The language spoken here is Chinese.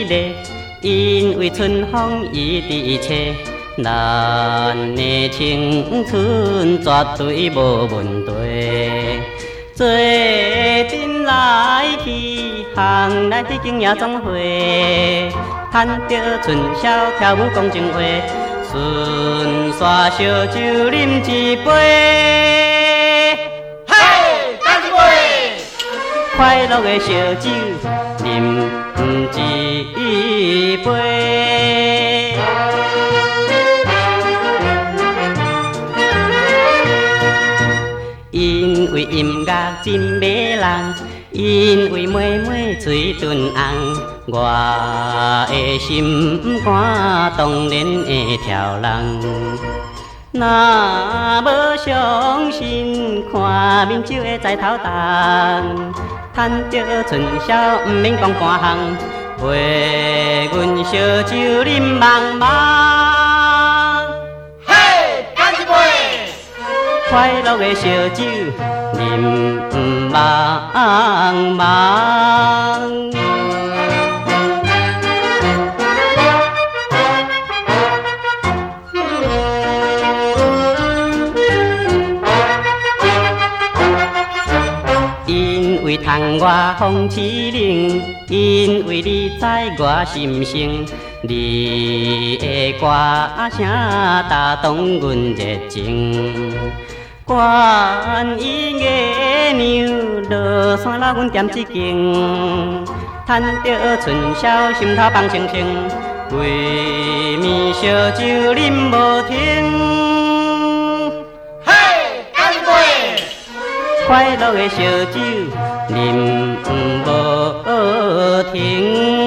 丽，因为春风一直吹，咱的青春绝对无问题。做阵来去，行来去景夜总会，趁着春宵跳舞讲情话，顺沙烧酒饮一杯。嘿，干一杯！快乐的烧酒饮一杯。因为音乐真迷人，因为妹妹嘴唇红，我的心肝当然会跳人。若无相信，看面酒会知头重，趁着春宵毋免讲半项，陪阮烧酒饮茫茫。嘿，干一杯！快乐的烧酒饮茫茫。因为窗外风凄冷，因为你知我心声，你的歌声打动阮热情。观音月娘落山拉阮点一更，趁着春宵心头放星星，为暝烧酒饮无停。嘿，干一杯！快乐的烧酒饮无停。